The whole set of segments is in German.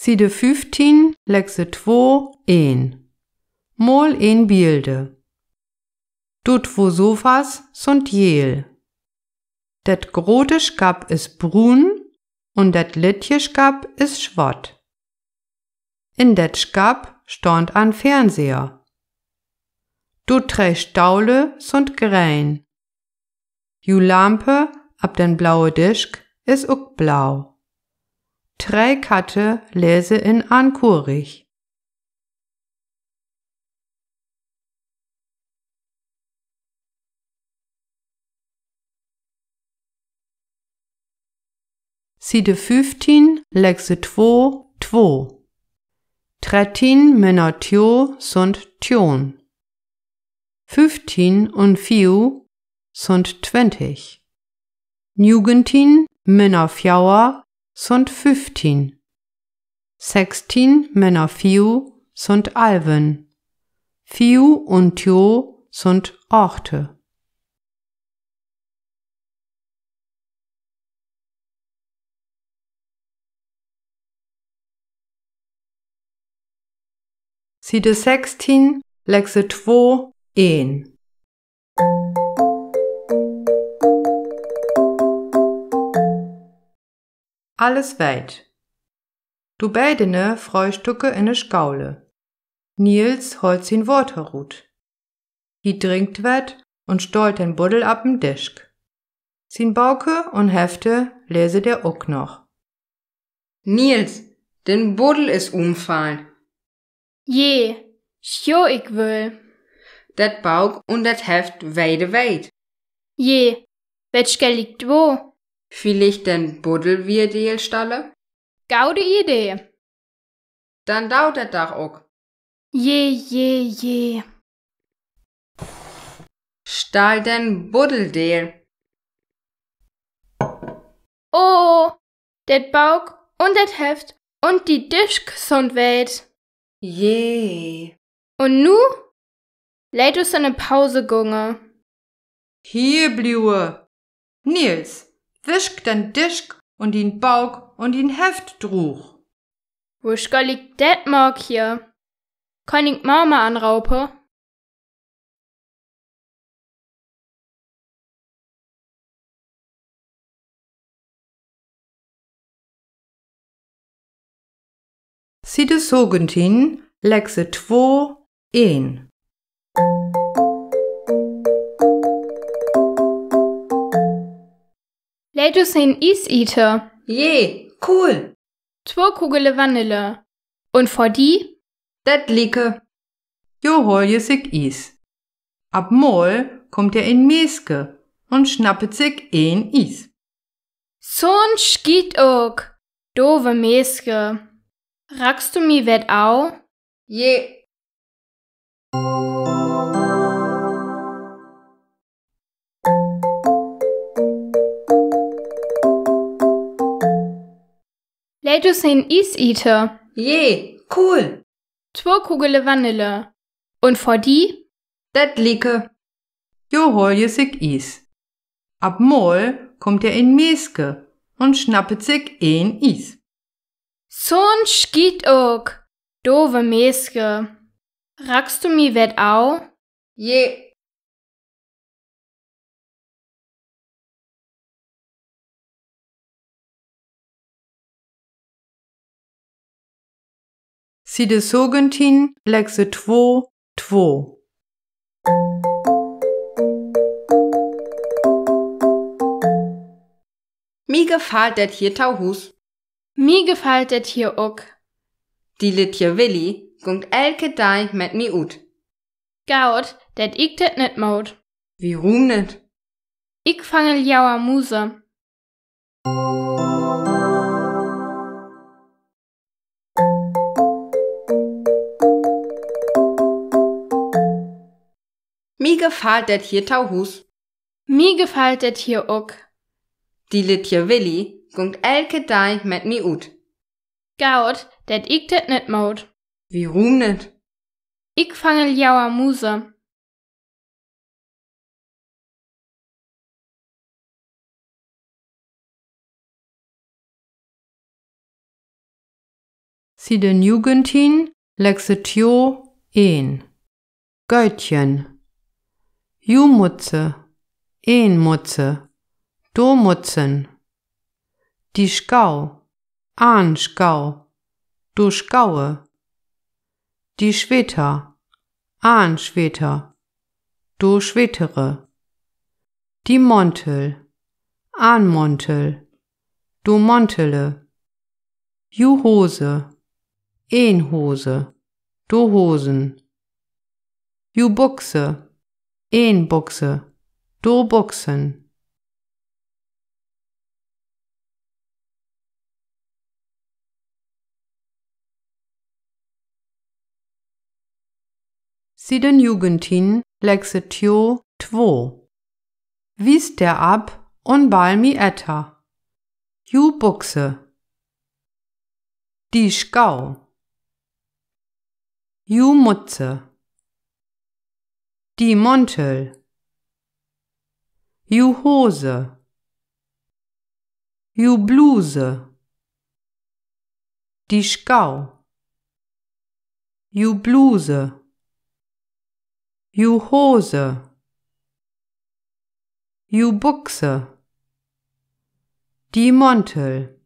Side 15, Lexe 2, 1. Mol een Bilde. Du 2 Sofas sunt jeel. Dat grote Schap is brun und dat litje Schap is schwott. In dat Schap stond ein Fernseher. Du 3 Staule sunt grein. Ju Lampe ab den blaue Disk is ook blau. 3 Katte lese in Ankurich. Side 15, Lexe 2, 2. 13 Männer tjo sunt tjon. 15 und 4 sunt 20. 19 Männer fjouwer sunt 15. 16 Männer 4 sunt 11. 4 und tjo sunt 8. Side 16, Lexe 2, 1. Alles weit. Du beidene Frühstücke in ne Skaule. Nils holt sin Waterhut. Hi trinkt wet und stollt den Buddel ab'm Disk. Sin Bauke und Hefte lese der ook noch. Nils, den Buddel is umfallen. Je, sjo ik will. Dat Bauk und dat Heft weide weit. Je, wetschke liegt wo? Vielleicht den Buddel wir Deelstalle? Gaude Idee. Dann dauert dat Dach ook. Je. Stahl den Buddel Deel. Oh, det Bauk und det Heft und die Disk sunt weit. Je. Und nu? Lädt us eine Pause gunge. Hier bliue. Nils, wischk den Disk und den Bauch und den Heft druch. Wuschka liegt det Mark hier? Kann ich Mama anraupe? Side 17, Lexe 2, 1. Lädt us ein Is ite. Je, cool. 2 Kugele Vanille. Und vor die? Dat Like. Jo hol je sich Is. Ab Mol kommt er in Meske und schnappet sich een Is. So'n Schied ook. Dove Meske. Rackst du mi wet au? Je. Lädt us ein Is ite. Je, cool. 2 Kugele Vanille. Und vor die? Dat Like. Jo hol je sich Is. Ab Mol kommt er in Meske und schnappet sich een Is. So'n Schied ook. Dove Meske. Rackst du mi wet au? Je. Side 17, Lexe 2, 2. Mi gefällt dat hier Tauhus. Mi gefällt det hier ook. Die litje Willi gungt elke Dei mit mi ut. Gaut, det ik det net mod. Wie rum net? Ik fange jauer Muse. Mi gefällt dat hier Tauhus. Mi gefällt det hier ook. Die litje Willi gungt elke Dei mit mi ut. Gaut, det ik det net mod. Wie rum net? Ik fange jauer Muse. Siden Jugendin Lexitio 1. Göttchen. Ju Mutze, Mutze, do Mutzen. Die Schau, Schau, do Schaue. Die Schweter, Schweter, do Schwetere. Die Montel, Montel, do Montele. Ju Hose, Hose, do Hosen. Ju Buchse, Buchse, do Buchsen. Siden Jugendin Lexitio 2. Wies der ab und bal mi etta. Ju Buchse. Die Schau. Ju Mutze. Die Montel. Ju Hose. Ju Bluse. Die Schau. Ju Bluse. Ju Hose. Ju Buchse. Die Montel.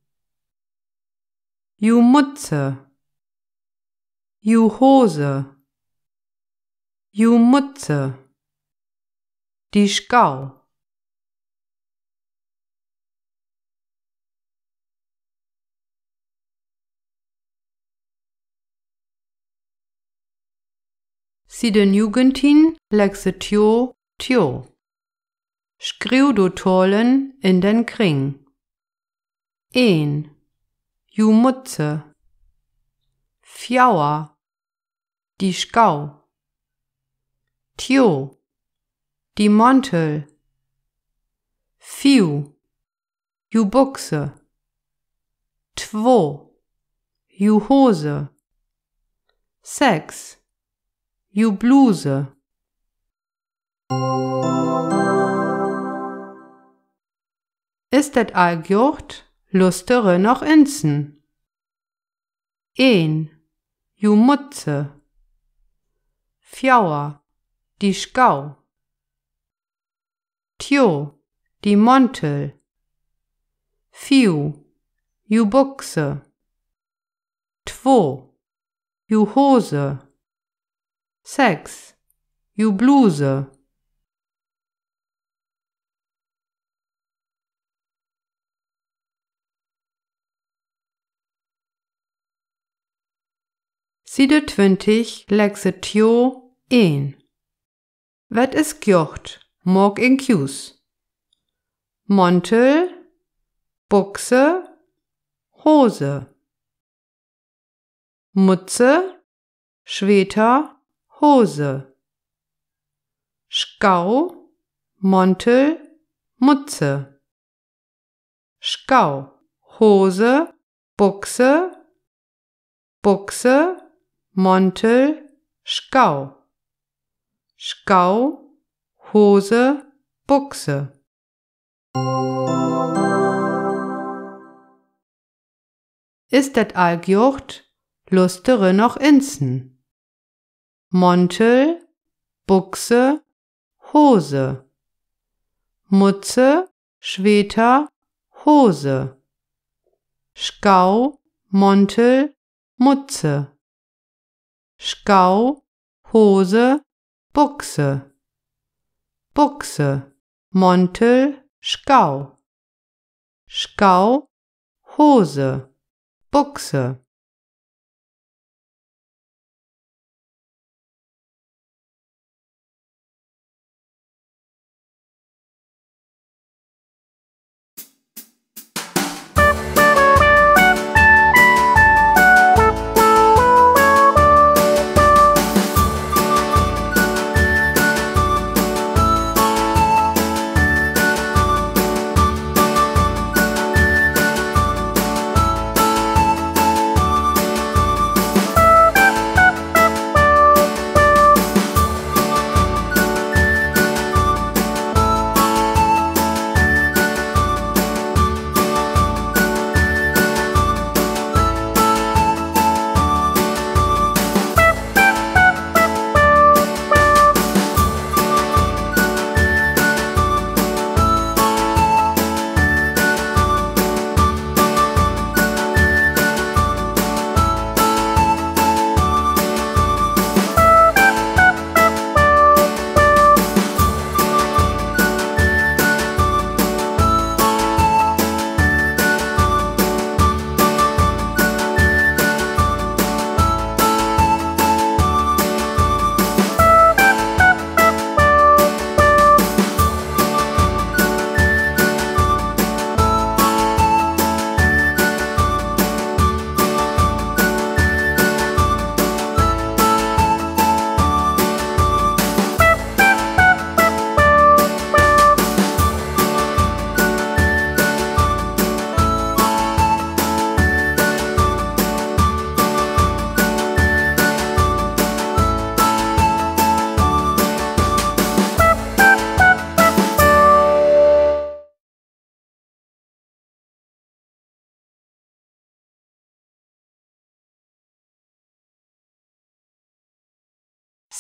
Ju Mutze. Ju Hose. Ju Mutze. Die Schau. Siden Jugendin Lexitio 2. Skriu do Tolen in den Kring. 1. Ju Mutze. Fjauer. Die Schau. Tjo. Die Montel. Fiu. Ju Buchse. 2. Ju Hose. 6. Ju Bluse. Ist et all gjocht, lustere noch insen. 1. Ju Mutze. Fjauer. Die Schau. Tjo. Die Montel. Fiu. Ju Buchse. 2. Ju Hose. 6. Ju Bluse. Side 20 Lexitio 1. Wet is gjocht, mog in Qs. Montel, Buchse, Hose. Mutze, Schweter, Hose. Schau, Montel, Mutze. Schau, Hose, Buchse, Buchse, Montel, Schau. Schau, Hose, Buchse. Ist et all gjocht, lustere noch insen. Montel, Buchse, Hose. Mutze, Schweter, Hose. Schau, Montel, Mutze. Schau, Hose, Buchse. Buchse, Montel, Schau. Schau, Hose, Buchse.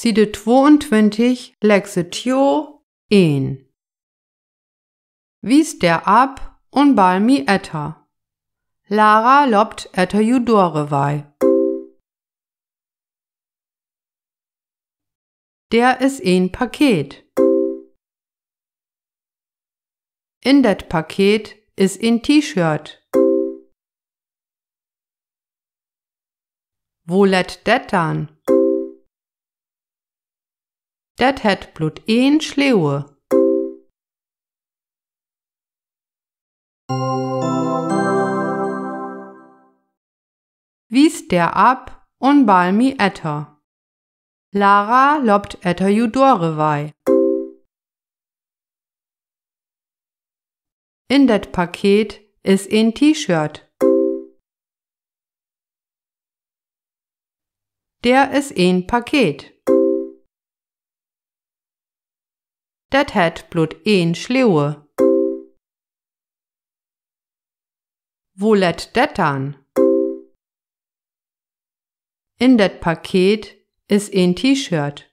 Side 22, Lexe tjo, 1. Wies der ab und bal mi etter. Lara lobt etter judore wei. Der is een Paket. In dat Paket is een T-Shirt. Wo let dat dan? Dat het blut een Schleeuwe. Wies der ab und bal mi etter. Lara lobt etter judore wei. In dat Paket is een T-Shirt. Der is een Paket. Dat het blut een Schleeuwe. Wo let dat dan? In dat Paket is een T-Shirt.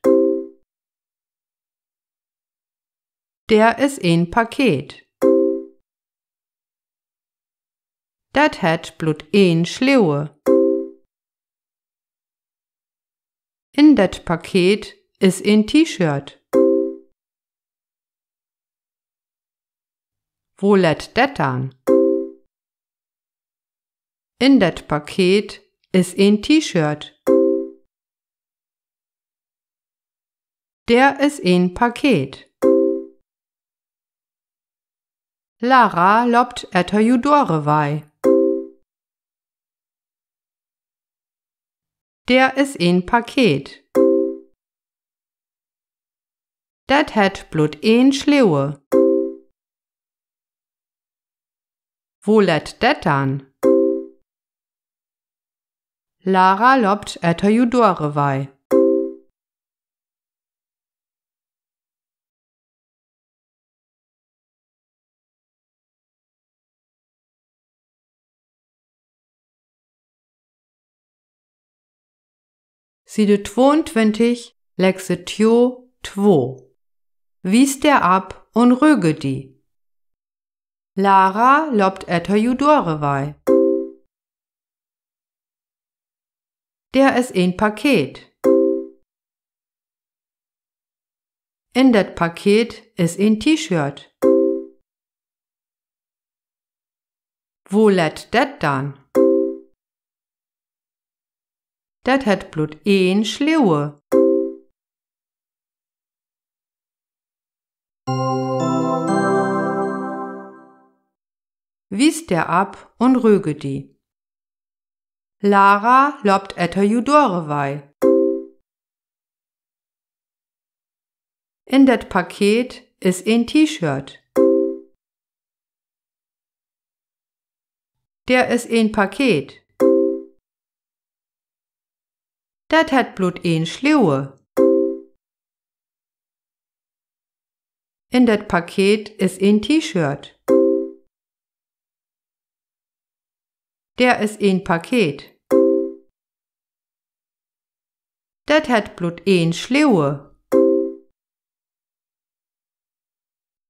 Der is een Paket. Dat het blut een Schleeuwe. In dat Paket is een T-Shirt. Wo let dat dan? In dat Paket is een T-Shirt. Der is een Paket. Lara lobt etter judore wei. Der is een Paket. Dat het blut een Schleeuwe. Wo let dat dan? Lara lobt etter judore wei. Side 22, Lexe tjo, 2. Wies der ab und rüge die. Lara lobt etter judore wei. Der is een Paket. In dat Paket is een T-Shirt. Wo let dat dan? Dat het blut een Schleeuwe. Wies der ab und rüge die. Lara lobt etter judore wei. In dat Paket is een T-Shirt. Der is een Paket. Dat het blut een Schleeuwe. In dat Paket is een T-Shirt. Der is een Paket. Dat het blut een Schleeuwe.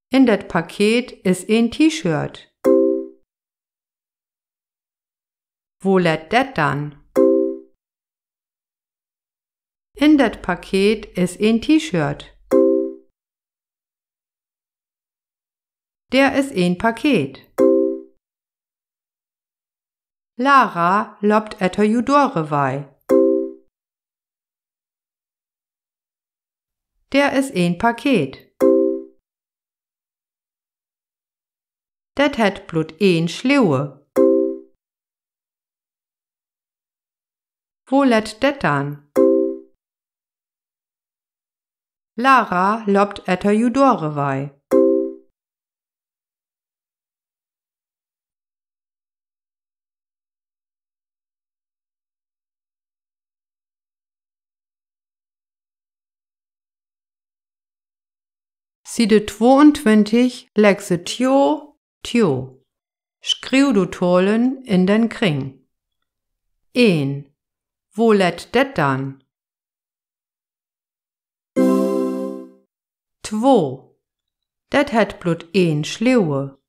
In dat Paket is een T-Shirt. Wo let dat dan? In dat Paket is een T-Shirt. Der is een Paket. Lara lobt etter judore wei. Der is een Paket. Dat het blut een Schleeuwe. Wo let dat dan? Lara lobt etter judore wei. Side 22, Lexe tjo, tjo. Skriuw du tolen in den kring. 1. Wo let dat dan? 2. Dat het blut 1 Schleeuwe.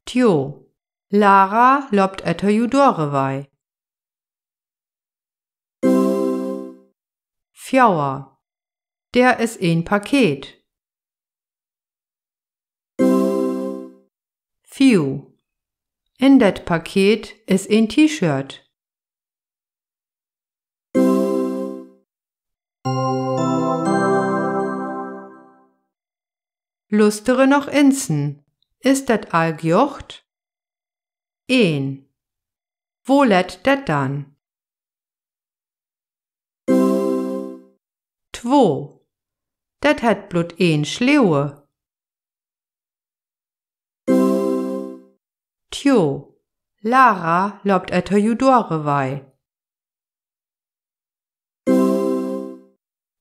Tjo, Lara lobt etter Judore wei. 4. Der is 1 Paket. 5. In dat Paket is 1 T-Shirt. 'Lustere noch insen. Is dat all gjocht? 1. Wo let dat dann? 2. Dat het blut 1 Schleeuwe. Tjo, Lara lobt etter Judore wei.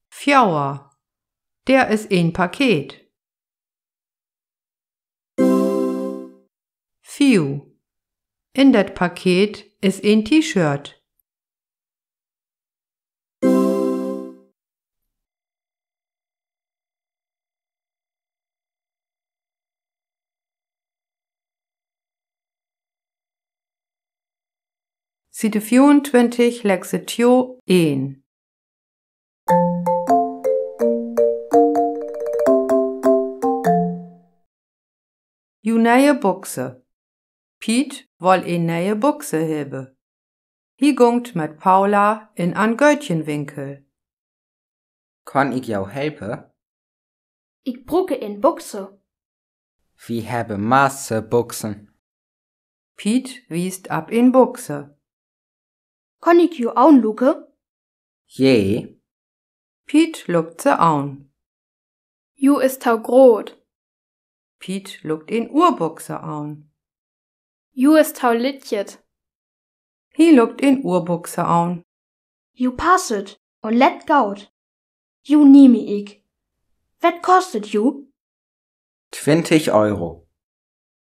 4. Der is 1 Paket. 5. In dat Paket is 1 T-Shirt. 24 Lexitio 1. Ju neie Buchse. Piet woll een neie Buchse hebben. Hi gungt met Paula in an Götjenwinkel. Kan ik jou helpen? Ik broeke in Buchse. We hebben masse buksen. Piet wiest ab in Buchse. Kan ik jou aanloeken? Je, Piet lukt ze an. Ju is tau groot. Piet lukt in Urbuchse an. Ju is tau litjet. Hi lukt in Urbuchse an. Ju passet und let gaut. Ju nieme ik. Wat kostet ju? 20 Euro.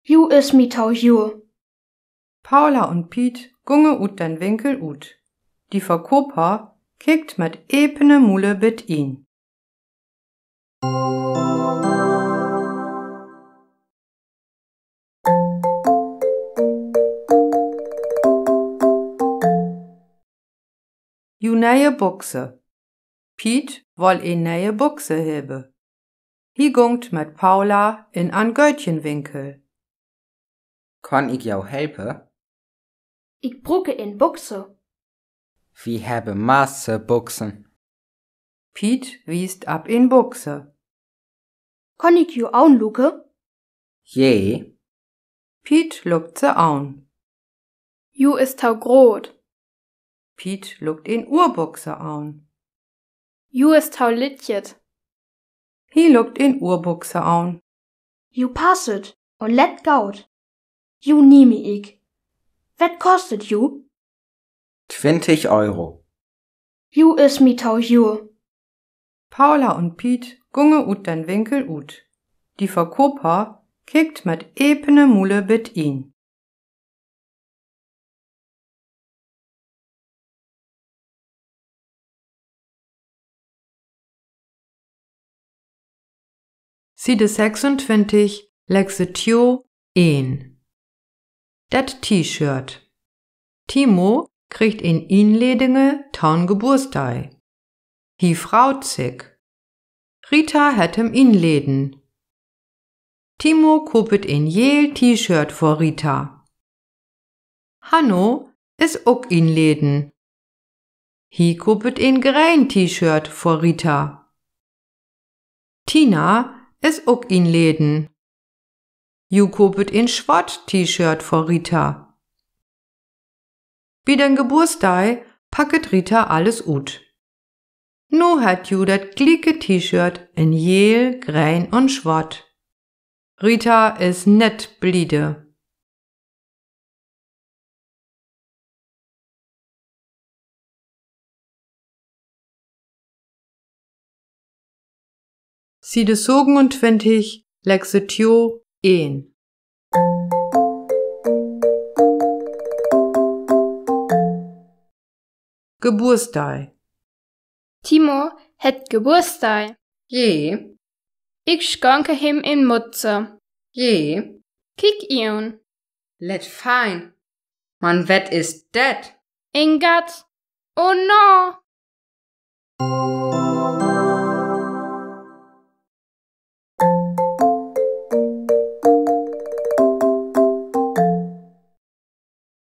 Ju is mi tau jur. Paula und Piet gunge ut den Winkel ut. Die Verkoper kickt mit epene Mule bit ihn. Ju neie Buchse. Piet woll een neie Buchse hebben. Hi gungt mit Paula in an Götjenwinkel. Kan ik jou helpen? Ik broeke in Buchse. We hebben masse buksen. Piet wiest ab in Buchse. Kan ik jou aanloeken? Je, Piet lukt ze an. Ju is tau groot. Piet lukt in Urbuchse an. Ju is tau litjet. Hi lukt in Urbuchse an. Ju passet und let gaut. Ju nieme ik. Wat kostet ju? 20 Euro. Ju is mi tau jur. Paula und Piet gunge ut den Winkel ut. Die Verkoper kickt mit epene Mule bit ihn. Side 26 Lexitio 1. Dat T-Shirt. Timo kriegt in Inledinge taun Geburtstag. Hi fraut sich. Rita het hem inleden. Timo kopet in jeel T-Shirt vor Rita. Hanno is ook inleden. Hi kopet in grein T-Shirt vor Rita. Tina is ook inleden. Ju kopet in schwarz T-Shirt vor Rita. Bi den Geburtstag packet Rita alles ut. Nu hat ju dat glicke T-Shirt in jeel, grein und schwarz. Rita is net bliede. Side 27 Lexitio 1. Geburtstag. Timo het Geburtstag. Je, Ich schenke ihm in Mutze. je, Kijk ihn. let fein. Man, wat is dat? Ingat. Oh no.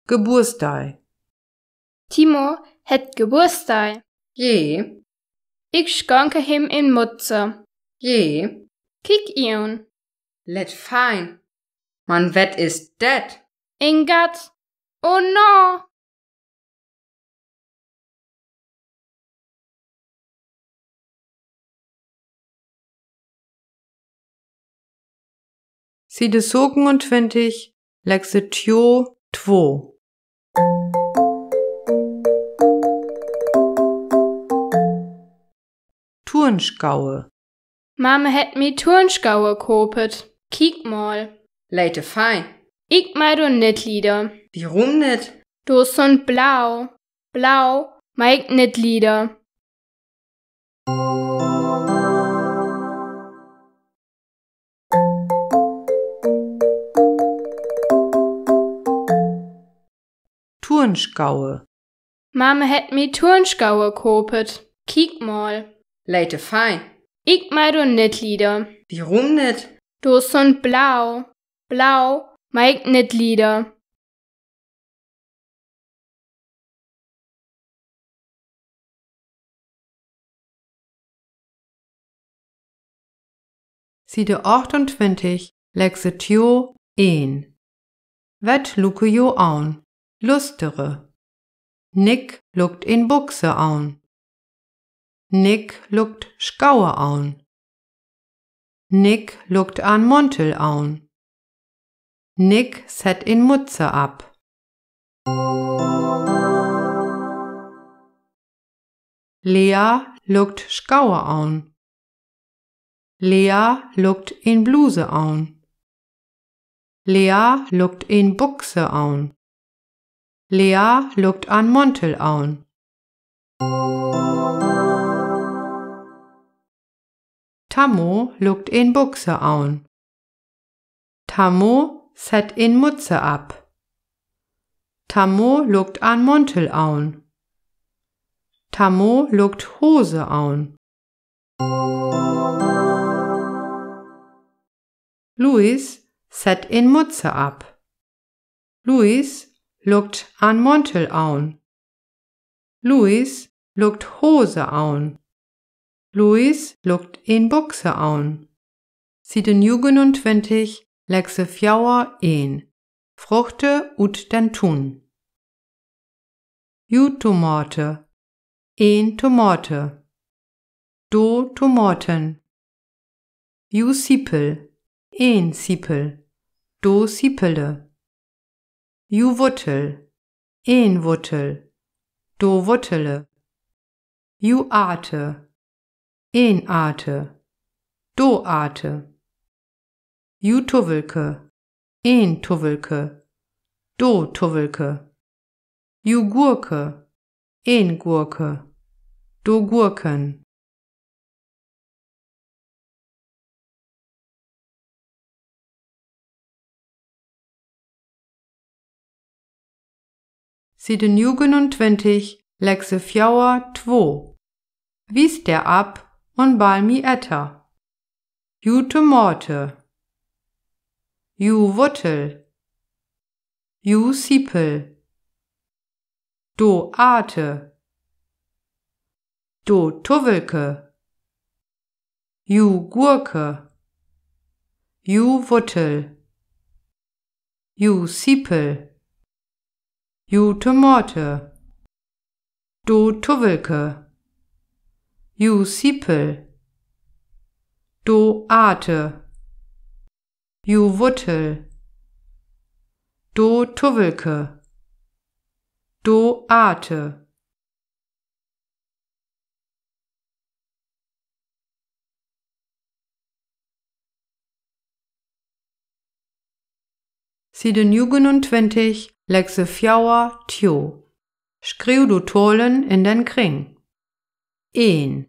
Geburtstag. Timo het Geburtstag. Je, Ich schenke ihm in Mutze. je, Kijk ihn. let fein. Man, wat is dat? Ingat. Oh no. Side 27, Lexitio 2. Turnschgaue. Mama het mi Turnschgaue kopet. Kijk mal. Leite fein. Ik mei do net lieder. Warum nicht? Do sind blau. Blau meig net lieder. Turnschgaue. Mama het mi Turnschgaue kopet. Kijk mal. Leite fein. Ik mei do net lieder. Warum nicht? Do sind blau. Blau meig net lieder. Side 28, Lexitio 1. Wet luke jo aun. Lustere. Nick lukt in Buchse aun. Nick lukt Schgaue aun. Nick lukt an Montel aun. Nick set in Mutze ab. Lea lukt Schgaue aun. Lea lukt in Bluse aun. Lea lukt in Buchse aun. Lea lukt an Montel aun. Tammo lukt in Buchse aun. Tammo set in Mutze ab. Tammo lukt an Montel aun. Tammo lukt Hose aun. Luis set in Mutze ab. Luis lukt an Montel aun. Luis lukt Hose aun. Luis lukt in Buchse aun. Side 29, Lexe fjouwer 1. Fruchte ut den Tun. Ju Tomate. 1 Tomate. Do Tomaten. Ju Siepel. 1 Siepel. Do Siepele. Ju Wuttel. 1 Wuttel. Do Wuttele. Ju Ate. 1 Ate. Do Ate. Ju Tuwelke. 1 Tuwelke. Do Tuwelke. Ju Gurke. 1 Gurke. Do Gurken. Side 29, Lexe fjouwer 2. Wies der ab und bal mi etter. Ju Tomate. Ju Wuttel. Ju Siepel. Do Ate. Do Tuwelke. Ju Gurke. Ju Wuttel. Ju Siepel. Ju Tomate. Do Tuwelke. Ju Siepel. Do Ate. Ju Wuttel. Do Tuwelke. Do Ate. Side 29, Lexe fjouwer 2. Skriuw du tolen in den kring. 1.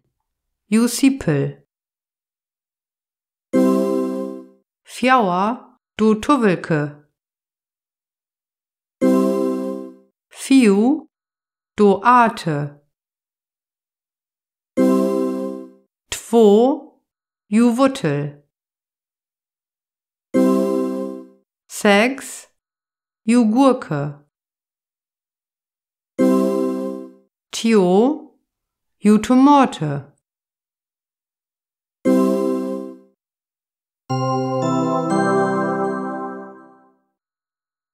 Ju sipel. 4. Du tuvelke. 4. Du ate. 2. Ju wuttel. 6. Ju gurke. 10. Ju tomate.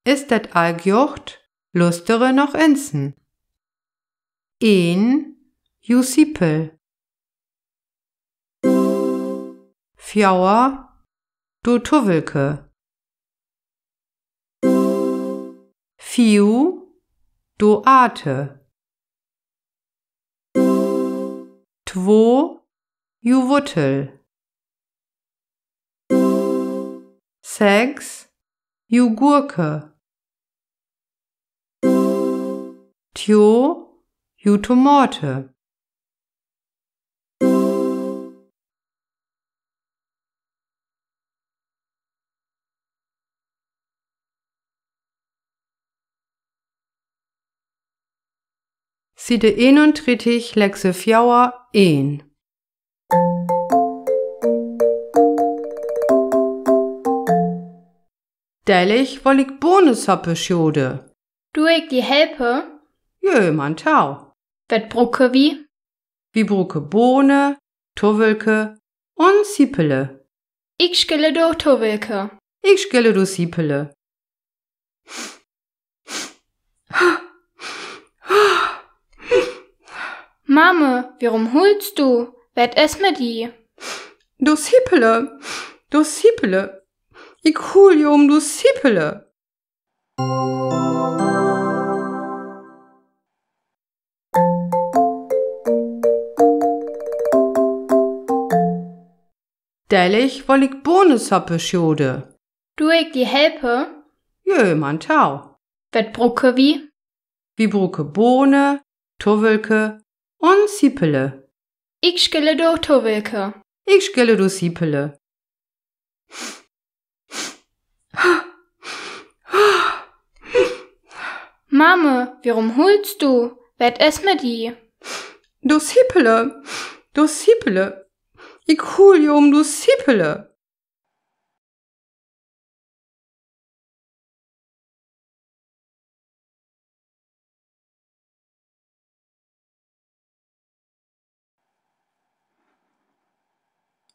Ist det allgjocht, lustere noch insen. 1. Ju sipel. 4. Du tuvelke. 4. Du ate. 2. Ju wuttel. 6. Ju gurke. 10. Ju tomate. Side 31, lekse 4, 1. Deilig woll ik bonesuppe sjode. Du ik die helpe? Jö, man tau. Wet brucke wie? Wie brucke Bohne, Tuvelke und Sipele. Ich skille do Tuvelke. Ich skille du Sipele. Mame, warum holst du? Wet es mit die? Du Sipele, du Sipele. Ich hol jo du Sipele. Deilig woll ik bonesuppe sjode. Du ik die helpe? Jö, man tau. Wet brucke wie? Wie brucke Bohne, Tuvelke und Sipele. Ich skille do Tuvelke. Ich skille du Sipele. Mame, warum holst du? Wet es mit die? Du Sipele, du Sipele. Ich hol jo du Sipele.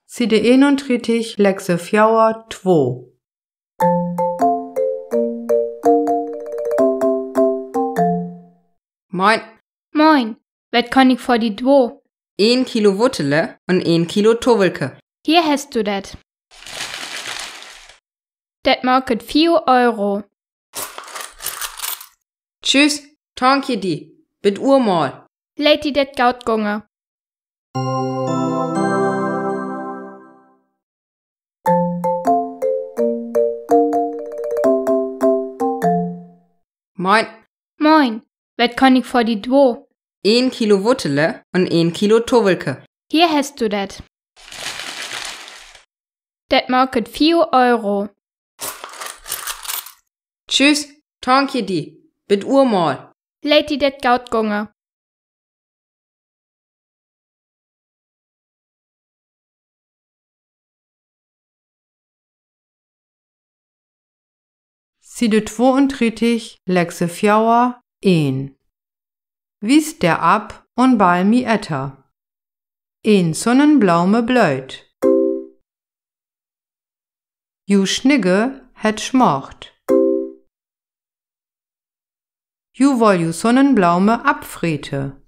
Side 31, lekse 4, 2. Moin. Moin, wet kann ich vor die Dwo? 1 Kilo Wuttele und 1 Kilo Tuvelke. Hier hast du dat. Dat market 4 Euro. Tschüss, danke die. Bit Urmal. Lädt die dat Gaut gonge. Moin. Moin, wet kann ich vor die Dwo? 1 Kilo Wuttele und 1 Kilo Tuvelke. Hier hast du dat. Dat market 4 Euro. Tschüss, danke die. Bit Urmal. Lädt die dat Gaut gonge. Side 32, lekse 4, 1. Wies der ab und bal mi etter. 1 sonnenblaume blöd. Ju schnigge het schmocht. Ju woll ju sonnenblaume abfrete.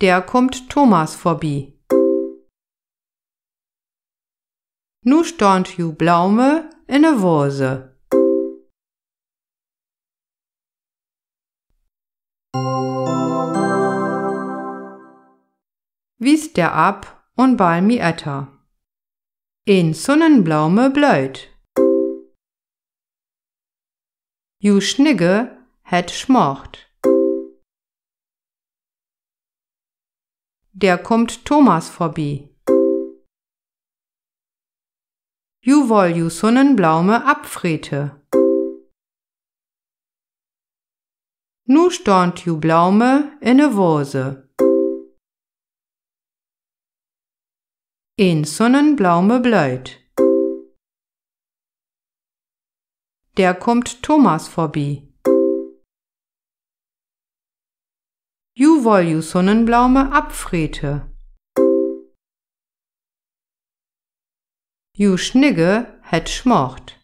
Der kommt Thomas vorbei. Nu stornt ju Blaume in ne Vose. Wies der ab und bal mi etter. 1 sonnenblaume blöd. Ju schnigge het schmocht. Der kommt Thomas vorbei. Ju woll ju Sonnenblaume abfrete. Nu stond ju Blaume in ne Vose. Een Sonnenblaume blöd. Der kommt Thomas vorbei. Ju woll ju Sonnenblaume abfrete. Ju Schnigge het schmocht.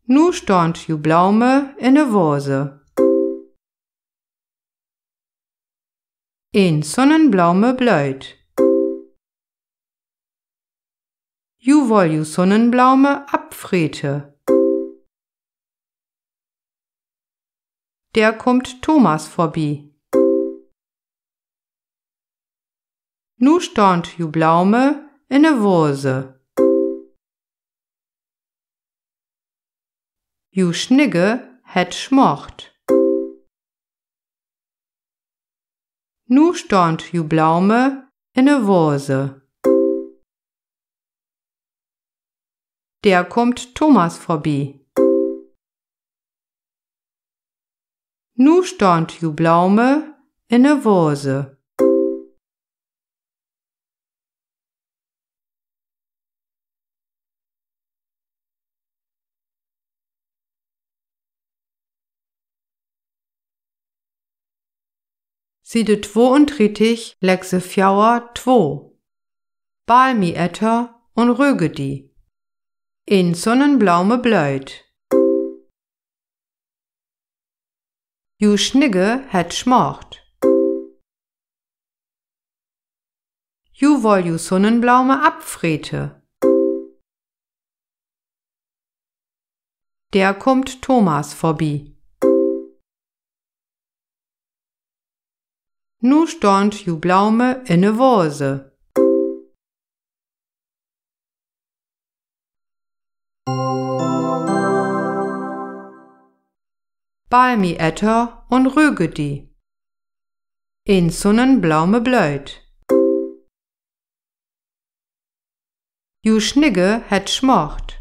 Nu stond ju Blaume in ne Vose. Een Sonnenblaume blöd. Ju woll ju Sonnenblaume abfrete. Der kommt Thomas vorbei. Nu stond ju Blaume in ne Vose. Ju Schnigge het schmocht. Nu stond ju Blaume in ne Vose. Der kommt Thomas vorbei. Nu stond ju Blaume in ne Vose. Side 32, Lexe 4, 2. Bal mi etter und röge die. In Sonnenblaume blöd. Ju Schnigge het schmocht. Ju woll ju Sonnenblaume abfrete. Der kommt Thomas vorbei. Nu stond ju Blaume in ne Vose. Bal mi etter und röge die. In Sonnenblaume blöd. Ju Schnigge het schmocht.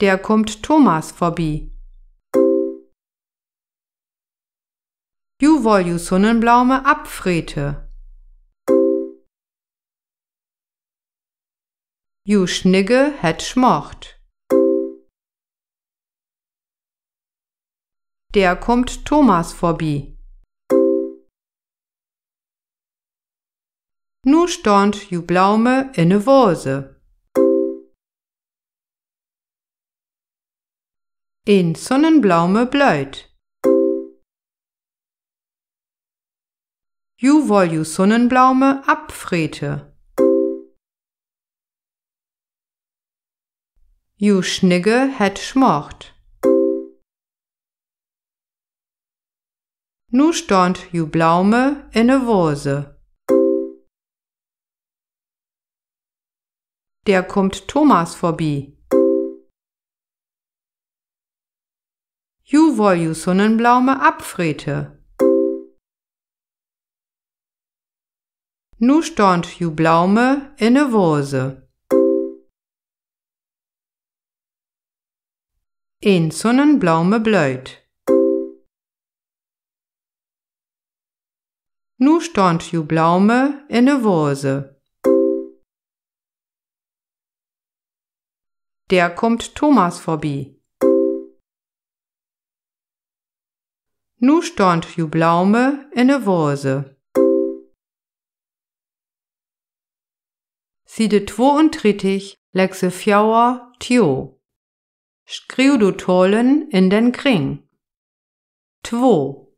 Der kommt Thomas vorbei. Ju woll ju Sonnenblaume abfrete. Ju Schnigge het schmocht. Der kommt Thomas vorbei. Nu stond ju Blaume in ne Vose. In Sonnenblaume blöd. Ju woll ju Sonnenblaume abfrete. Ju Schnigge het schmocht. Nu stond ju Blaume in ne Vose. Der kommt Thomas vorbei. Ju woll ju Sonnenblaume abfrete. Nu stond ju Blaume in ne Vose. Een Sonnenblaume blöd. Nu stond ju Blaume in ne Vose. Der kommt Thomas vorbei. Nu stond ju Blaume in ne Vose. Side 32, Lexe 4, Tio. Skriv du tollen in den kring. 2.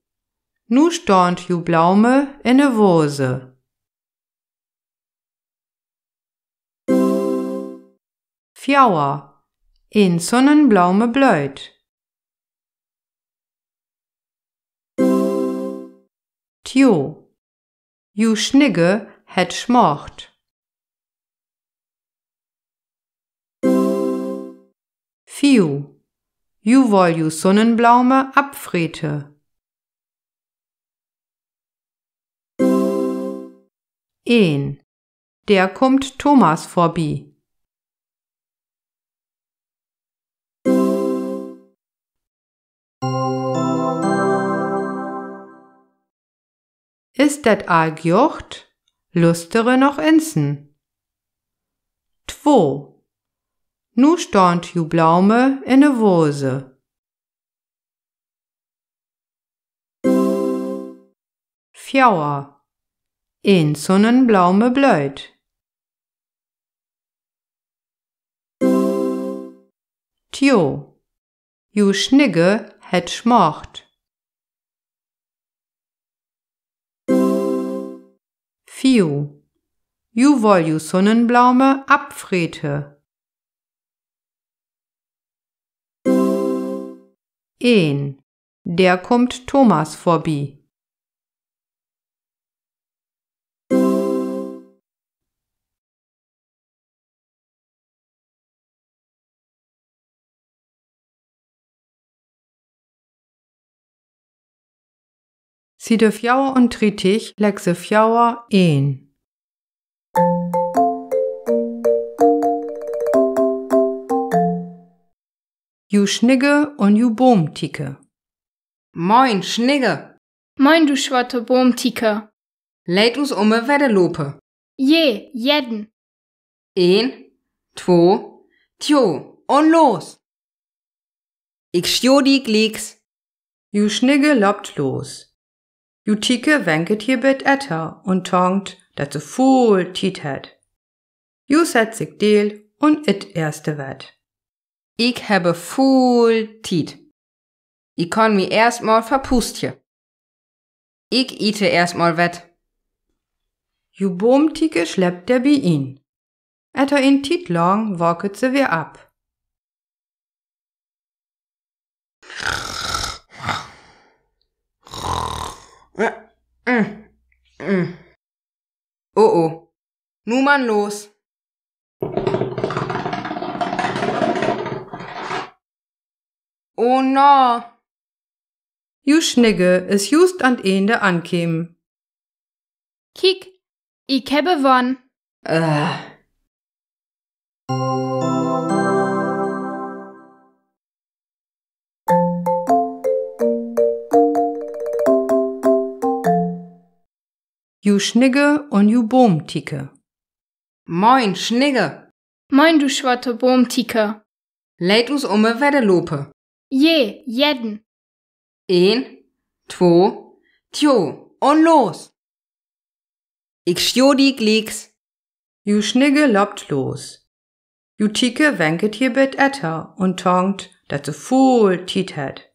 Nu stond ju Blaume in ne Vose. 4. In Sonnenblaume blöd. 2. Ju Schnigge het schmocht. 4. ju woll ju Sonnenblaume abfrete. 1. Der kommt Thomas vorbei. Ist det all gjocht? Lustere noch insen. 2. Nu stond ju Blaume in ne Wose. 4. Een Sonnenblaume blöd. 2. Ju Schnigge het schmocht. 4. Ju woll ju Sonnenblaume abfrete. 1. Der kommt Thomas vorbei. Side 34, Lexe 4, 1. Ju Schnigge und ju Boomtike. Moin, Schnigge. Moin, du schwatte Boomtike. Leid us wedde lope. Je, jeden. 1, 2, tjo, und los. Ich stjo die Glicks. Ju Schnigge lobt los. Ju Tike wenket hier bit etter und tongt, dat se voll Tiet het. Ju set sich deel und it erste wet. Ich habe voll Tiet. Ich kann mi erstmal verpustje. Ich ite erstmal wet. Ju Boomtike schleppt der bi ihn. Etter in Tiet lang walket se weer ab. Oh oh. Nu man los. Oh no. Ju Schnigge is just an Ende ankämen. Kiek, ich habe won. Ju Schnigge und ju Boomtike. Moin, Schnigge. Moin, du schwatte Boomtike. Leid us wedde lope. Je, jeden. 1, 2, tjo, und los. Ich stjo die Glicks. Ju Schnigge lobt los. Ju Tike wenket hier bit etter und tongt, dat se voll Tiet het.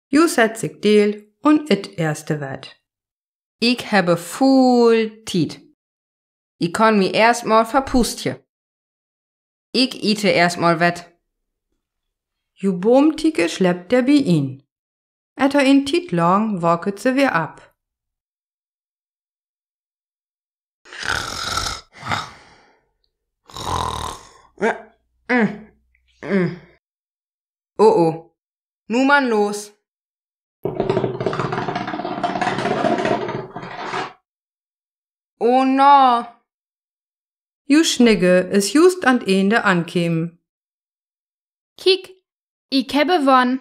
Ju set sich deel und it erste wet. Ich habe voll Tiet. Ich kann mi erstmal verpustje. Ich ite erstmal wet. Ju Boomtike schleppt der bi ihn. Etter in Tiet lang walket se weer ab. Oh oh. Nu man los. Oh no. Ju Schnigge is just an Ende ankämen. Kiek, ich habe won.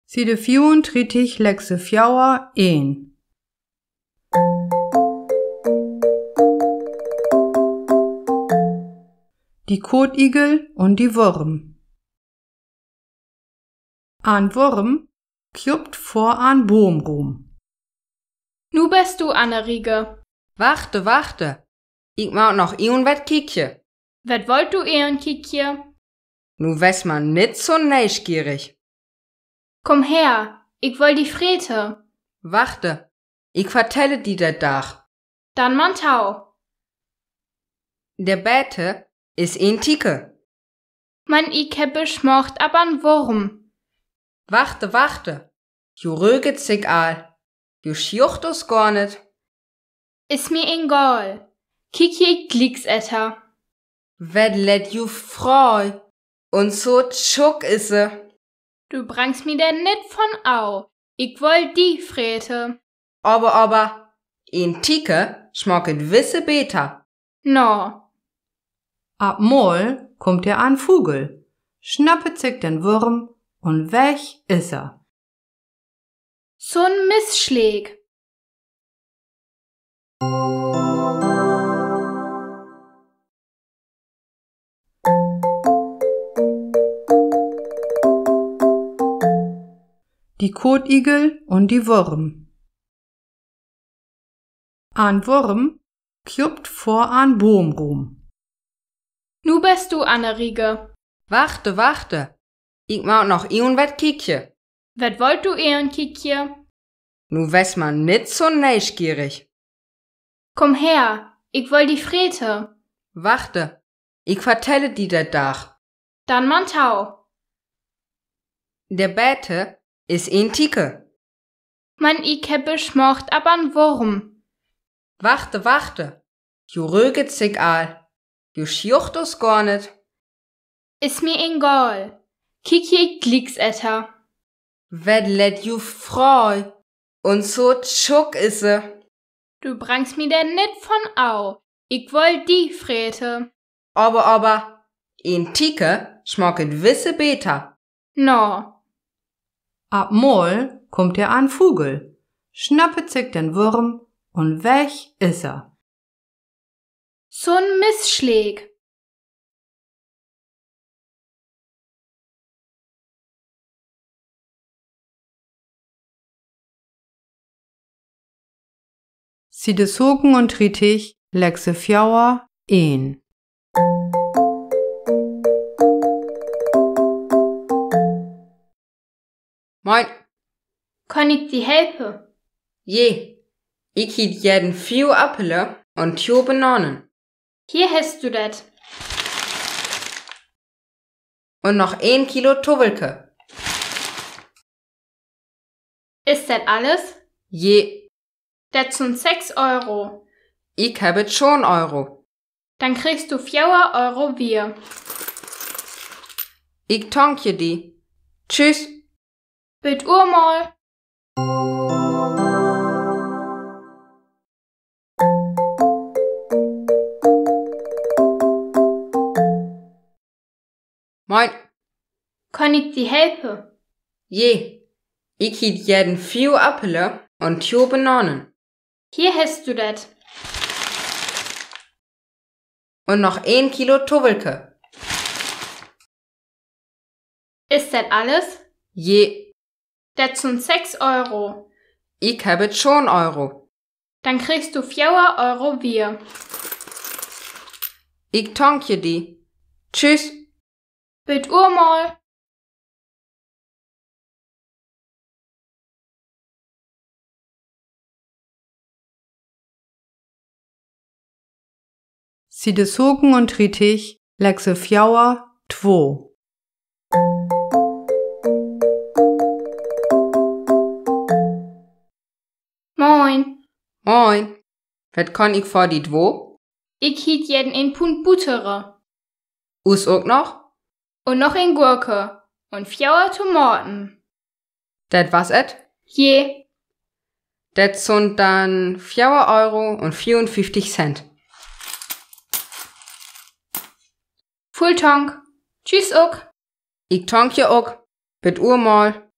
Side 34, Lexe 4, 1. Die Kotigel und die Wurm. An Wurm kjupt vor an Boom rum. Nu bist du, Annerige. Wachte, wachte. Ich mag noch iun wet kiekje. Wat wollt du Kiekje? Nu wes man nit so neugierig. Komm her, ich woll die Frete. Wachte. Ich vertelle dir dat Dach. Dann man Tau. Der Bete is een Tike. Man ich habe schmocht ab an Wurm. Wachte, wachte. ju röget sich all, ju sjucht us gar net. Is mir egal. Kijk je kliks etter. Wed let ju freu, und so tschuk is se. Du brangst mir denn nit von au. Ich woll die frete. Aber, in Tike schmocket wisse beter. No. Ab Mol kommt er an Vogel, schnappet sich den Wurm und weg is er. So'n Missschläg. Die Kotigel und die Wurm. Ein Wurm kjupt vor ein Boom rum. Nu bist du, Annerige. Wachte. Ich mau noch iun wet kiekje. Wat wollt du ehren, Kikje? Nu wes man nit so neugierig. Komm her, ich woll die frete. Wachte, ich vertelle dir dat Dach. Dann man tau. Der Bete is in Tike. Man, ich heb beschmocht ab an Wurm. Wachte. Ju röget sich all, ju sjucht us gar net. Is mir egal. Kik je kliks etter. Wed let ju freu, und so tschuk is se. Du brangst mir denn nit von au. Ich woll die frete. Aber, in Tike schmocket wisse beter. No. Ab Mol kommt er an Vogel, schnappet sich den Wurm und weg is er. So'n Missschläg. Sie des Hoken und Trittich, Lexe Fjauer, een. Moin, Kann ich die helfe? je. Ich hiet jeden 4 Appele und 2 Bananen. Hier hast du dat. Und noch 1 Kilo Tuwelke. Ist dat alles? Je, Dat sind 6 Euro. ich habet schon Euro. Dann kriegst du 4 Euro wir. Ich tankje die. Tschüss. Bild mal. Moin, Kann ich die helfe? je. Ich hiet jeden 4 Appele und 2 Bananen. Hier hast du dat. Und noch 1 Kilo Tuwelke. Ist dat alles? Je, Dat sind 6 Euro. ich habet schon Euro. Dann kriegst du 4 Euro wir. Ich tankje die. Tschüss. Bild mal. Sie des Hoken und Trittich, Lexe Fjauer, 2. Moin. Moin. Wat kann ich vor die 2? Ich hiet jeden in Pund Buttere. Us ook noch? Und noch in Gurke. Und 4 Tomaten. Dat was et? Je. Dat sind dann 4 Euro und 54 Cent. Full Tank. Tschüss ook. Ich tankje ook. Bitt mal.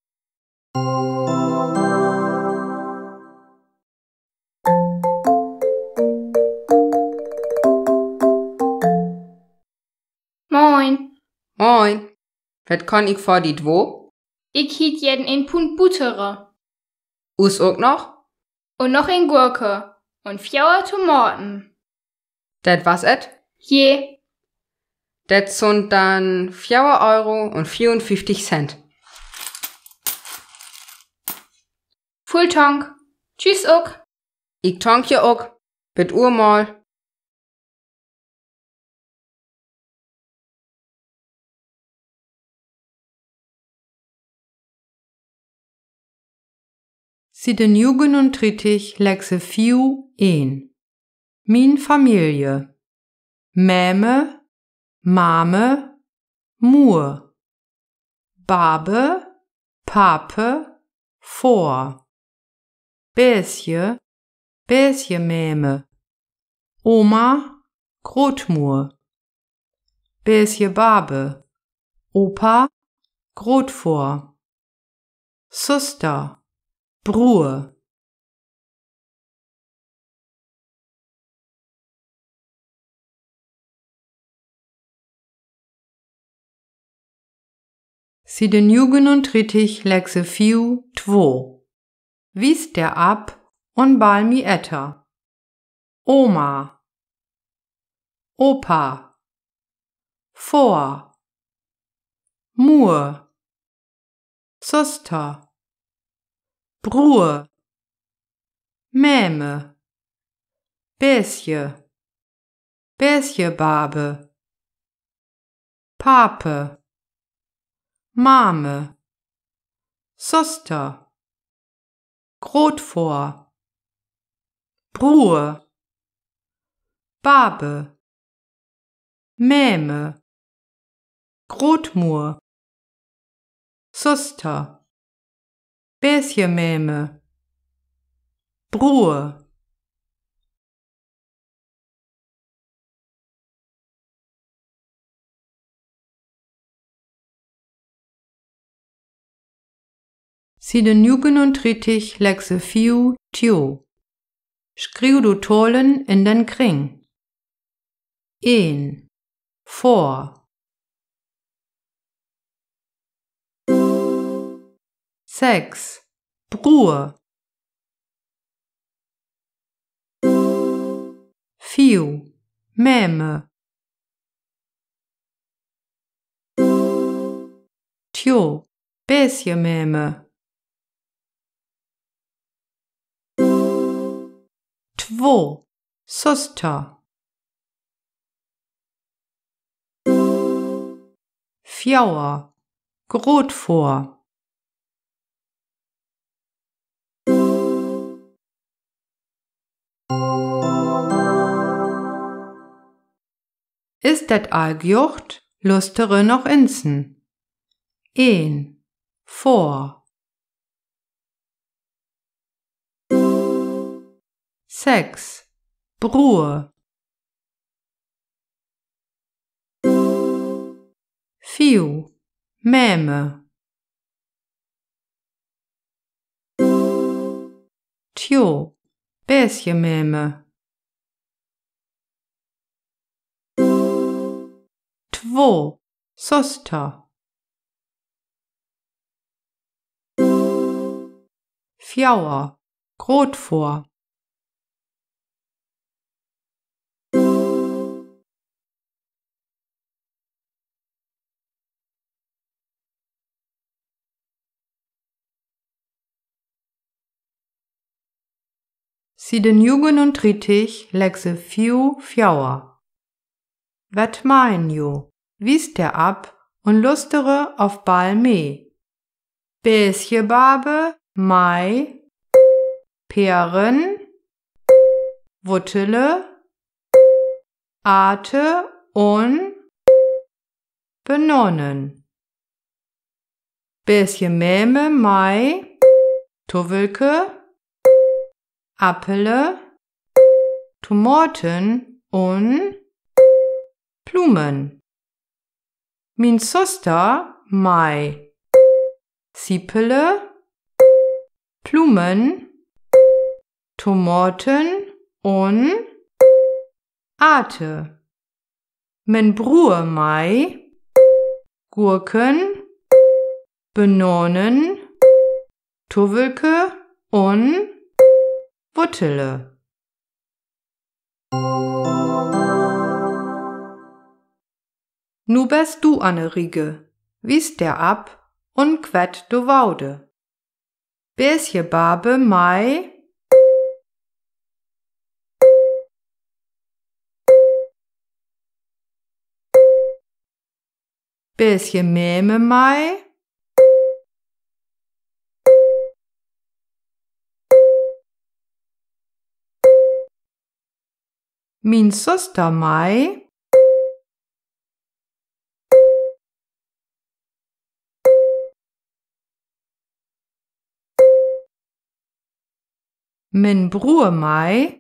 Moin. Moin. Wat kann ich vor die 2? Ich hiet jeden in Pund Buttere. Us ook noch? Und noch in Gurke. Und 4 Tomaten. Dat was et? Je. Dat sind dann 4 Euro und 54 Cent. Full Tank. Tschüss ook. Ich tankje ook. Bitt mal. Siden 37 lekse 4 Min familie. Mäme, Mame, Mur. Babe, Pape, Vor. Bäsje, Bäsjemäme. Oma, Grootmoer. Bäsje Babe, Opa, Grootvoor. Zuster, Broer. Siden 37 lekse 4 Wies der ab und bal mi etter. Oma, Opa, Vor, Mur, Zuster, Broer, Mäme, Bäsje, Bäsjebabe, Pape, Mame, Zuster, Grootvoor, Broer, Babe, Mäme, Grootmoer, Zuster, Bäsjemäme, Broer. Siden 37 lekse 4 tjo. Skriuw du tollen in den kring. 1. Vor. 6. Broer. 4. Mäme. Tjo, Bäsjemäme. 2. Zuster. 4. Grootvoor. Ist det all gjocht, lustere noch insen. 1. Vor. 6. Broer. 4. Mäme. Tjo, Bäsjemäme. 2. Zuster. 4. Grootvoor. Siden 37 lekse 4 Wat mein jo? Wies der ab und lustere auf bal mee. Bäsjebabe, Mai, Peren, Wuttele, Ate und Benonnen. Bäsjemäme, Mai, Tuwelke, Appele, Tomaten und Blumen. Min Zuster, Mai, Siepele, Blumen, Tomaten und Ate. Min Broer, Mai, Gurken, Benonen, Tuwelke und Wuttele. Nu bist du Anne Riege, wies der ab und quett du Waude. Bäsjebabe, Mai, Bäsjemäme, Mai, Min søster mig. Min bror mig.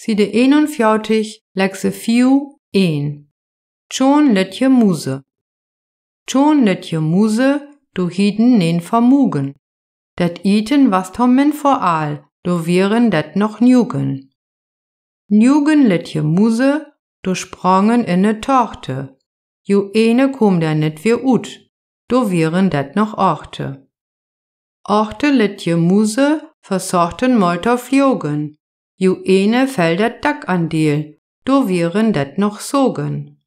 Side 41, lekse 4, 1. Tjon let je muse. Tjon let je muse, du hieden nen vermogen. Dat iten was tommen voral, du vieren dat noch njugen. Njugen let je muse, du sprongen in ne Torte. Ju ene kom der net weer ut, du vieren dat noch orte. Orte let je muse, versorten molter vlogen. Ju ene fell dat Dack an deel, do vieren dat noch sogen.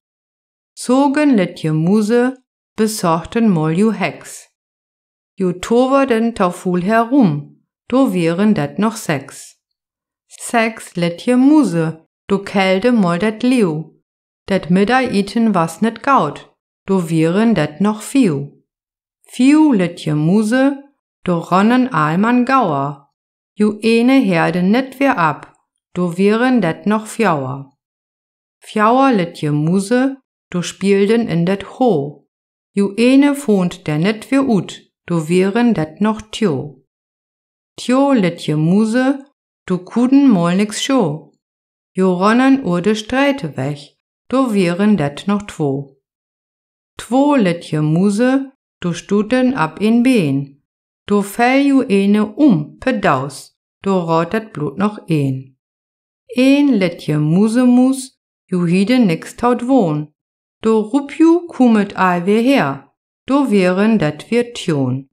Sogen let je muse, besorgten mol ju Hex. Ju toverden tauful herum, do vieren dat noch 6. 6 let je muse, do kelde mol dat Lew. Dat middag iten was net gaut, do vieren dat noch 4. 4 let je muse, do ronnen alman gauer. Ju ene herde net weer ab, do vieren dat noch 4. 4 let je muse, do spielden in dat Ho. Ju ene fond der net weer ut, do vieren dat noch 2. 2 let je muse, do kuden mol nix scho. Ju ronnen ur de Streite weg, do vieren dat noch 2. 2 let je muse, do stuten ab in Been. Do fell ju ene pedaus, do rot dat Blut noch 1. 1 let je musemus, ju hiede nix taut wohn. Do rup ju kumet all weer her, do vieren dat wir tjon.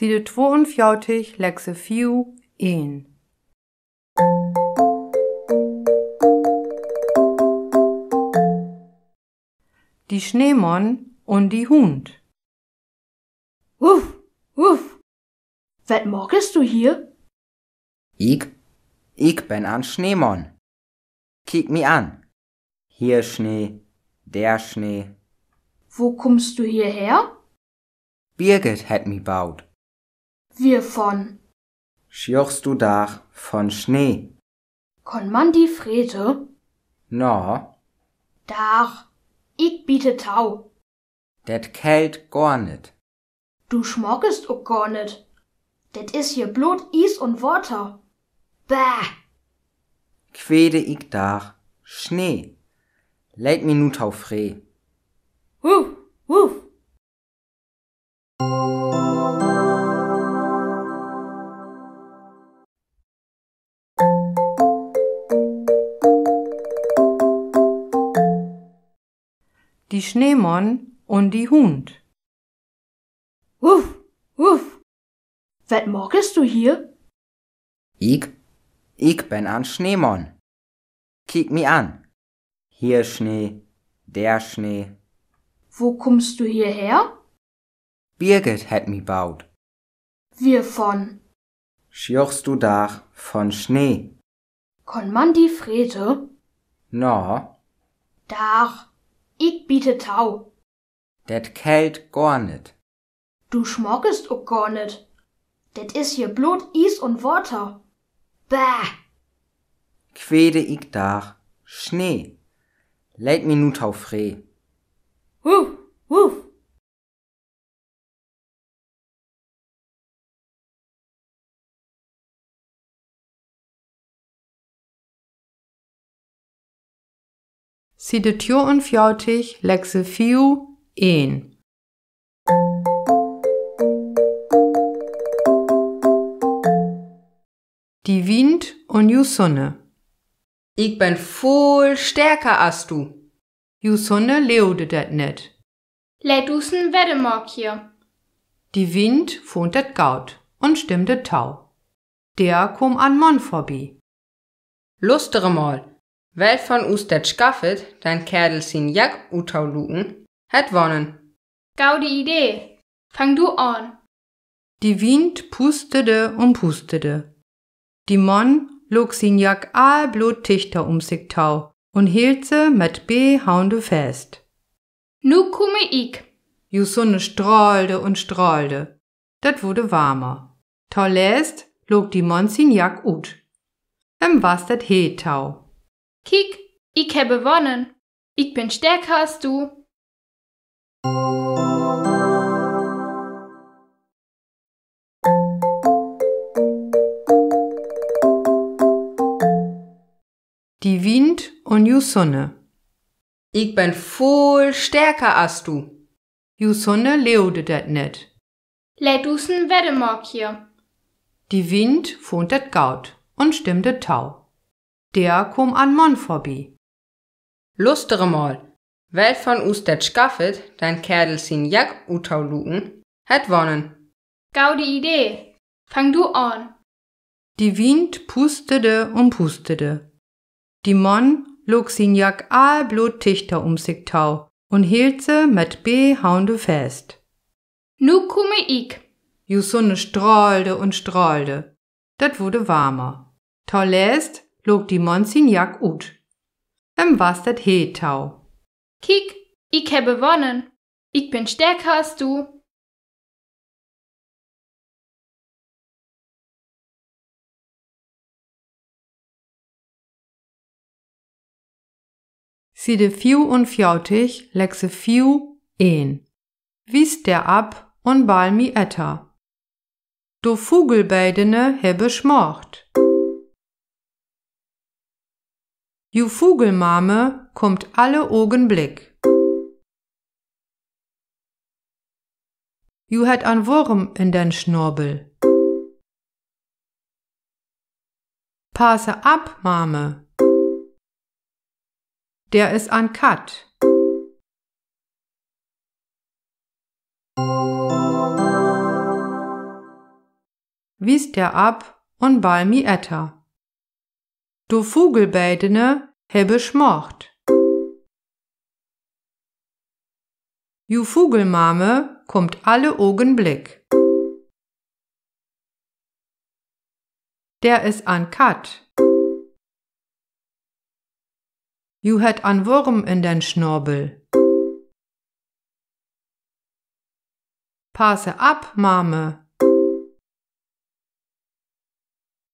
Side 42, Lexe 4, 1. Die Schneemann und die Hund. Wuff, wuff. Was machst du hier? Ich bin ein Schneemann. Kiek mi an. Hier Schnee, der Schnee. Wo kommst du hierher? Birgit hat mi baut. Wir von. Schjochst du Dach von Schnee? Kon man die Frete? No, Dach. Ich biete Tau. det kält gar nit. Du schmockest auch gar nicht. Det is hier blut Eis und Wasser. Bäh. Quede ich Dach Schnee. Leid mi nu tau free. Wuff, wuff. Die Schneemann und die Hund. Wuff, wuff. Was machst du hier? Ich bin ein Schneemann. Kiek mi an. Hier Schnee, der Schnee. Wo kommst du hierher? Birgit hat mi baut. Wir von. Schjochst du Dach von Schnee? Kon man die Frete? No, Dach. Ich biete Tau. det kält gar nit. Du schmockest auch gar nicht. Det is hier blut Eis und Wasser. Bäh. Quede ich Dach Schnee. Leid mi nu tau free. Wuff, wuff. Side 42, Lexe 4, 1. Die Wind und die Sonne. Ich bin voll stärker als du. Die Sonne leeuwde dat net. Lädt du's' Weddemark hier. Die Wind fand dat gaut und stimmte Tau. Der kom an Mann vorbei. Lustere mal, wer von us det skaffet, dann Kerl sin Jack utau luken, het wonnen. Gaude Idee. Fang du an. Die Wind pustete und pustete. Die Mann log sin Jack aalblut tichter sich Tau und hielt se mit B-Haunde fest. Nu komme ich. Die Sonne strahlte und strahlte. Dat wurde warmer. Tau läst log die Mann sin Jack ut. Was dat heet Tau. Kiek, ich habe gewonnen. Ich bin stärker als du. Die Wind und die Sonne. Ich bin voll stärker als du. Die Sonne leeuwde dat net. Lädt du's' Weddemark hier. Die Wind fand dat gaut und stimmte Tau. Der kom an Mann vorbei. Lustere mal, wer von us det skaffet, dann Kerl sin Jack utau luken, het wonnen. Gaude Idee. Fang du an. Die Wind pustete und pustete. Die Mann log sin Jack aalblut tichter sich Tau und hielt se mit B-Haunde fest. Nu komme ich. Die Sonne strahlte und strahlte. Dat wurde warmer. Tau läst log die Mann sin Jack ut. Was dat heet Tau. Kiek, ich habe gewonnen. Ich bin stärker als du. Side 44, Lexe 4, 1. Wies der ab und bal mi etter. Do Vogelbeidene hebbe schmocht. Ju Vogelmame kommt alle Augenblick. Ju het an Wurm in den Schnorbel. Passe ab, Mame. Der ist an Kat. wies der ab und bal mi etter. Du Vogelbeidene hebbe schmocht. Ju Vogelmame kommt alle Augenblick. Der is an Kat. Ju het an Wurm in den Schnorbel. Passe ab, Mame.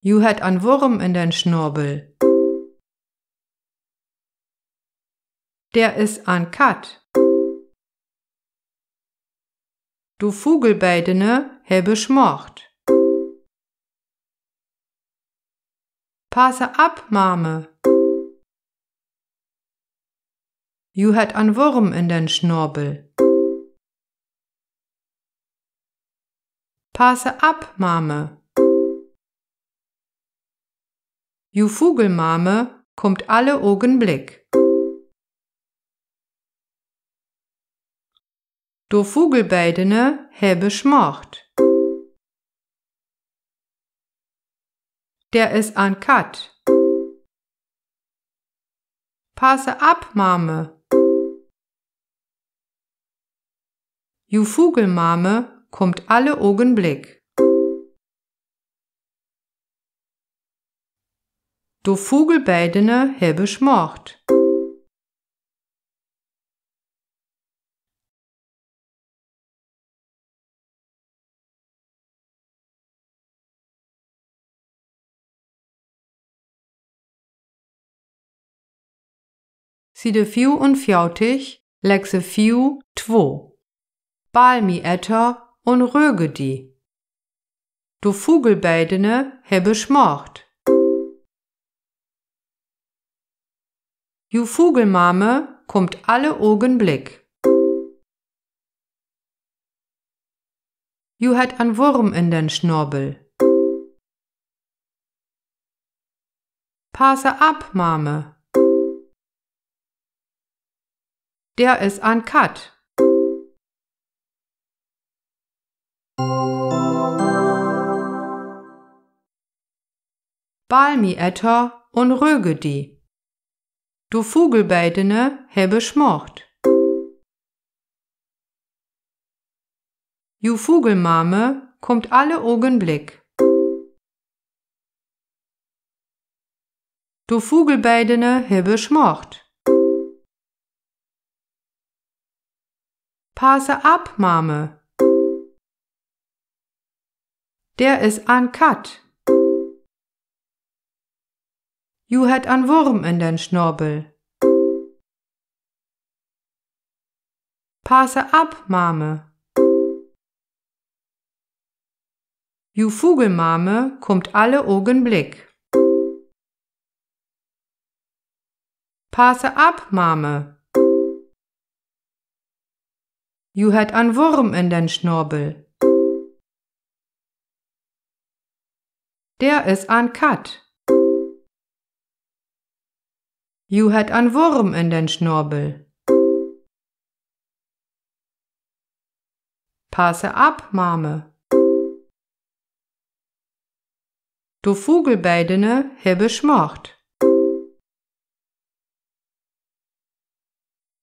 Ju het an Wurm in den Schnorbel. Der is an Kat. Du Vogelbeidene hebbe schmocht. Passe ab, Mame. Ju het an Wurm in den Schnorbel. Passe ab, Mame. Ju Vogelmame kommt alle Augenblick. Du Vogelbeidene hebbe schmocht. Der is an Kat. Passe ab, Mame. Ju Vogelmame kommt alle Augenblick. Du Vogelbeidene hebbe schmocht. Side 44, Lexe 4, 2. Bal mi etter und röge die. Du Vogelbeidene hebbe schmocht. Ju Vogelmame kommt alle Augenblick. Ju het an Wurm in den Schnorbel. Passe ab, Mame. Der is an Kat. Bal mi etter und röge die. Du Vogelbeidene hebbe schmocht. Ju Vogelmame kommt alle Augenblick. Du Vogelbeidene hebbe schmocht. Passe ab, Mame. Der is an Kat. Ju het an Wurm in den Schnorbel. Passe ab, Mame. Ju Vogelmame kommt alle Augenblick. Passe ab, Mame. Ju het an Wurm in den Schnorbel. Der is an Kat. Ju het an Wurm in den Schnorbel. Passe ab, Mame. Du Vogelbeidene hebbe schmocht.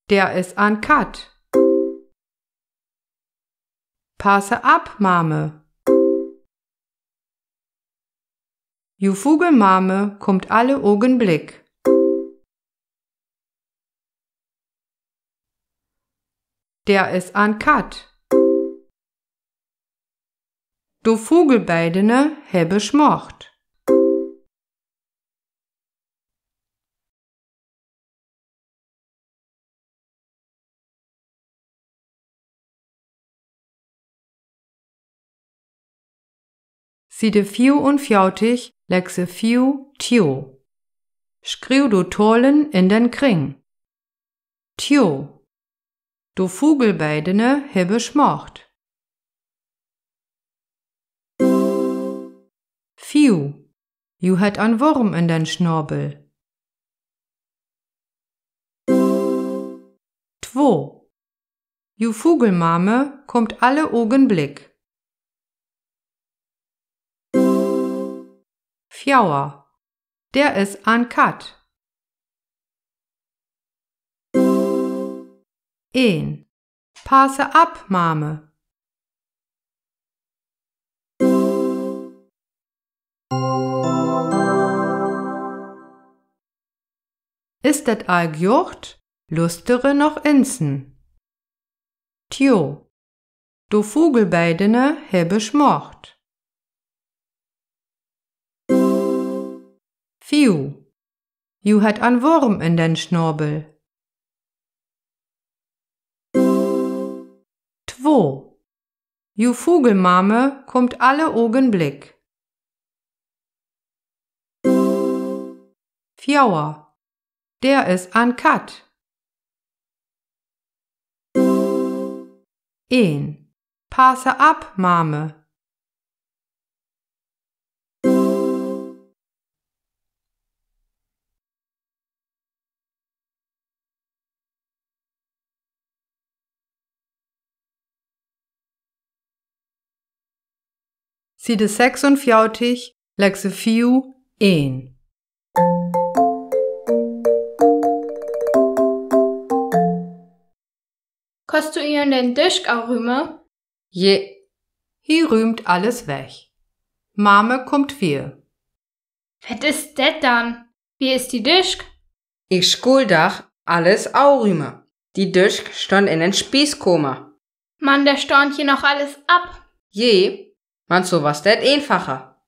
Der is an Kat. Passe ab, Mame. Ju Vogelmame kommt alle Augenblick. Der is an Kat. Du Vogelbeidene hebbe schmocht. Side 44, Lexe 4, Tjo. Skriv du Tollen in den Kring. Tjo. Du Vogelbeidene hebbe schmocht. Fiu. Ju het an Wurm in den Schnorbel. Two. Ju Vogelmame kommt alle Augenblick. Fjouwer. Der is an Kat. 1. Passe ab, Mame. Ist det all gjocht? Lustere noch insen. Tjo, do Vogelbeidene hebbe schmocht. 4. Ju hat an Wurm in den Schnorbel. 2. Ju Vogelmame kommt alle Augenblick. 4. Der is an Kat. 1. Passe ab, Mame. Side 46, Lexe 4, 1. Kost du ihren den Tisch auch rühme? Je. Hier rühmt alles weg. Mame kommt wir. Was ist det dann? Wie ist die Tisch? Ich Schuldach alles aurüme. Die Düsch stand in den Spießkoma. Mann, der staunt hier noch alles ab. Je, man so was det einfacher.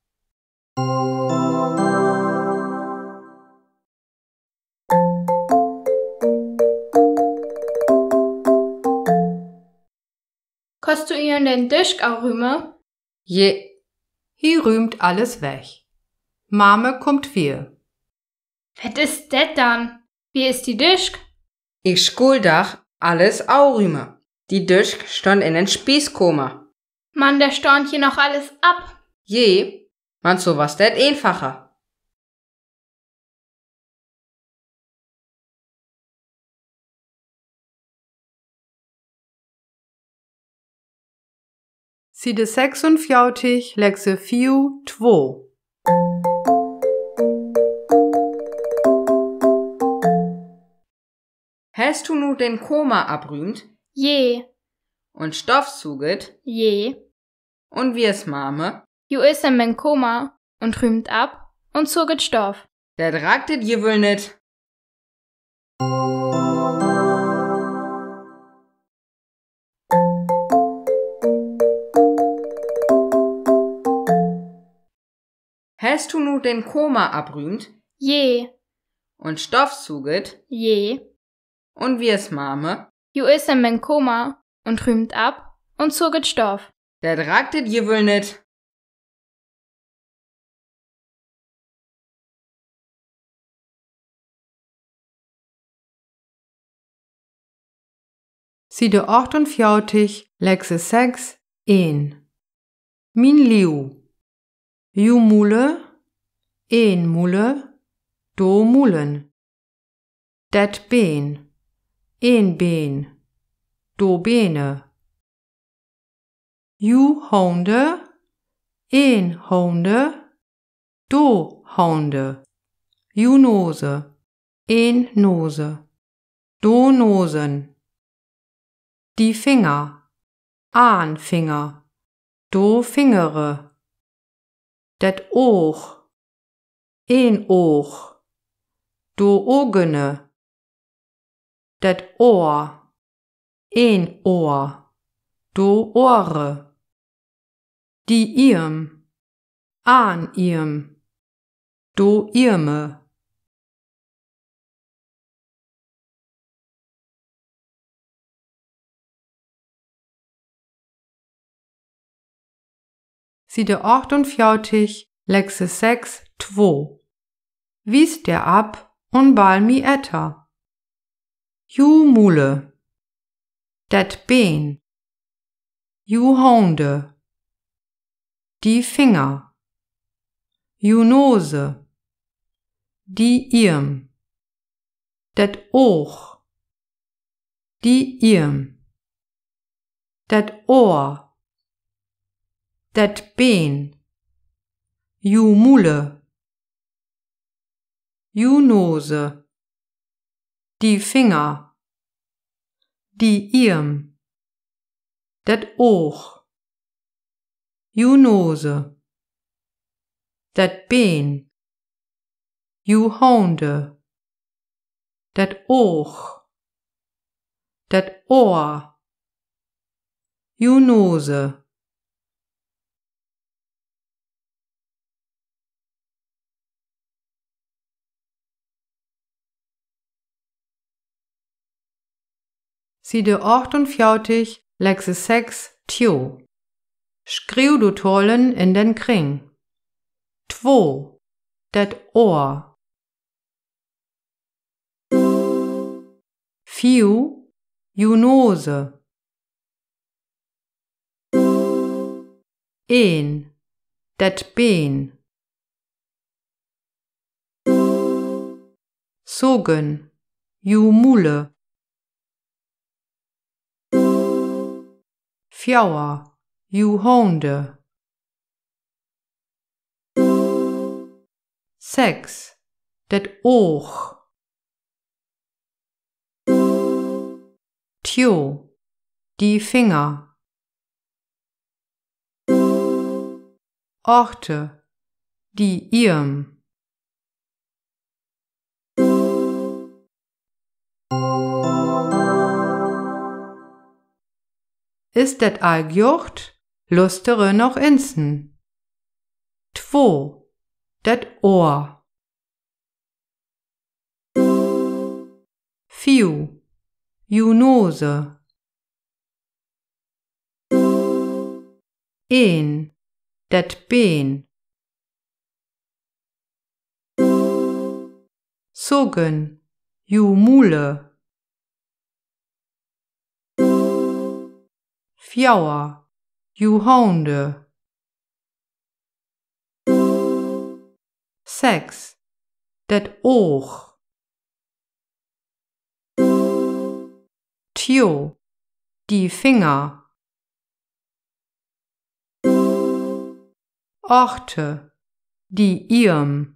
Kost du ihren den Tisch auch rühme? Je. Hier rühmt alles weg. Mame kommt wir. Was ist det dann? Wie ist die Tisch? Ich Schuldach alles aurüme. Die Düsch stand in den Spießkoma. Mann, der staunt hier noch alles ab. Je, man so was det einfacher. Side 46, Lexe 4, 2. Hast du nu den Koma abrühmt Je, und Stoff zuget je. und wir's Mame, Ju is in men Koma und rühmt ab und zuget Stoff. der dragtet je wohl nit. Hast du nu den Koma abrühmt Je, und Stoff zuget je. und wir's Mame, Ju is in men Koma und rühmt ab und zuget Stoff. der dragtet je wohl nit. Side 48, Lexe 6, 1. Min Liu. Ju Mule, een Mule, do Mulen. Det Been, een Been, do Bene. Ju Honde, een Honde, do Honde. Ju Nose, een Nose, do Nosen. Die Finger, aan Finger, do Fingere. Det Oog, een Oog, do Ogene. Det Oor, een Oor, do Oore. Die Irm, aan Irm, do Irme. Side 48, Lexe 6, 2. Wies der ab und bal mi etter. Ju Mule. Det Been. Ju Honde. Die Finger. Ju Nose. Die Irm. Det Oog. Die Irm. Det Oor. Det Been, Ju Mule, ju Nose, die Finger, die Irm, det Oog, ju Nose, det Ben, ju Honde, det Oog, det Ohr, ju Nose. Side 48, Lexe 6, Tjo. Skriv du tollen in den kring. 2. Det Ohr. 4. Ju Nose. 1. Det Ben. Sogen, ju Mule. 4. Ju Honde. 6. Det Oog. 2. Die Finger. 8. Die Irm. Ist det allgjocht? Lustere noch insen. 2. Det Ohr. 4. Ju Nose. 1. Det Ben. Sogen, ju Mule. 4. Ju Honde. 6. Det Oog. 2. Die Finger. 8. Die Irm.